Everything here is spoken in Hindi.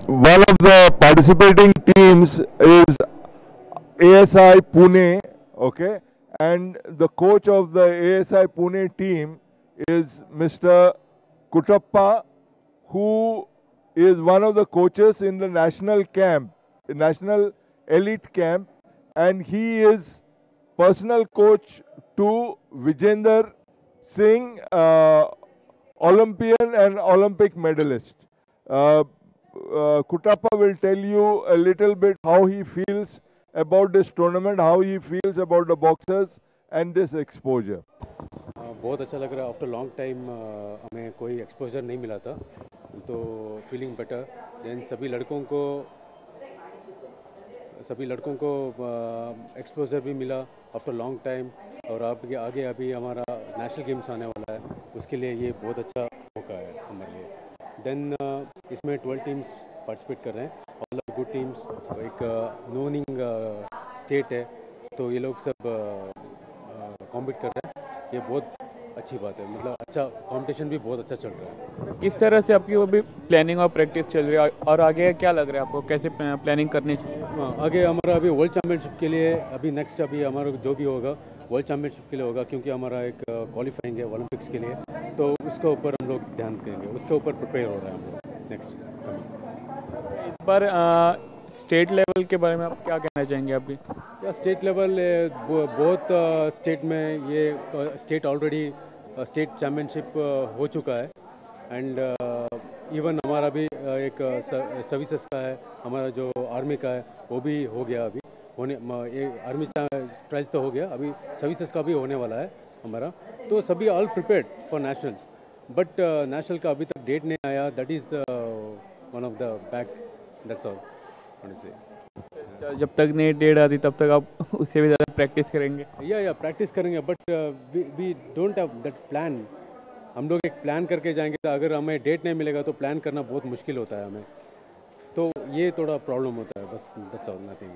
one of the participating teams is ASI Pune, okay, and the coach of the ASI Pune team is Mr. Kutappa, who is one of the coaches in the national camp, national elite camp, and he is personal coach to Vijender Singh, Olympian and Olympic medalist. Uh, Kutappa will tell you a little bit how he feels about this tournament, how he feels about the boxers and this exposure. बहुत अच्छा लग रहा है. आफ्टर लॉन्ग टाइम हमें कोई एक्सपोजर नहीं मिला था, तो फीलिंग बेटर. देन सभी लड़कों को एक्सपोजर भी मिला आफ्टर लॉन्ग टाइम. और आगे आगे अभी हमारा नेशनल गेम्स आने वाला है, उसके लिए ये बहुत अच्छा मौका है हमारे लिए. देन इसमें 12 टीम्स पार्टिसिपेट कर रहे हैं, ऑल आर गुड टीम्स. एक नोनिंग स्टेट है, तो ये लोग सब कॉम्पीट कर रहे हैं. ये बहुत अच्छी बात है, मतलब अच्छा कंपटीशन भी बहुत अच्छा चल रहा है. किस तरह से आपकी वो भी प्लानिंग और प्रैक्टिस चल रही है, और आगे क्या लग रहा है आपको, कैसे प्लानिंग करनी चाहिए? आगे हमारा अभी वर्ल्ड चैम्पियनशिप के लिए, अभी नेक्स्ट अभी हमारा जो भी होगा वर्ल्ड चैम्पियनशिप के लिए होगा, क्योंकि हमारा एक क्वालिफाइंग है ओलंपिक्स के लिए, तो उसके ऊपर हम लोग ध्यान देंगे, उसके ऊपर प्रिपेयर हो रहे हैं हम लोग नेक्स्ट. इस बार स्टेट लेवल के बारे में आप क्या कहना चाहेंगे अभी? या स्टेट लेवल बहुत स्टेट में ये स्टेट ऑलरेडी स्टेट चैम्पियनशिप हो चुका है. एंड इवन हमारा भी एक सर्विसेज का है, हमारा जो आर्मी का है वो भी हो गया. अभी आर्मी ट्रायल्स तो हो गया, अभी सर्विसेज का भी होने वाला है हमारा. तो सभी all prepared for nationals, but national का अभी तक डेट नहीं आया. That is one of the back, that's all. जब तक नहीं डेट आती तब तक आप उससे भी ज़्यादा प्रैक्टिस करेंगे? या प्रैक्टिस करेंगे, but we don't have that plan. हम लोग एक प्लान करके जाएंगे, तो अगर हमें डेट नहीं मिलेगा तो प्लान करना बहुत मुश्किल होता है हमें, तो ये थोड़ा प्रॉब्लम होता है. बस दैट्स ऑल, नथिंग.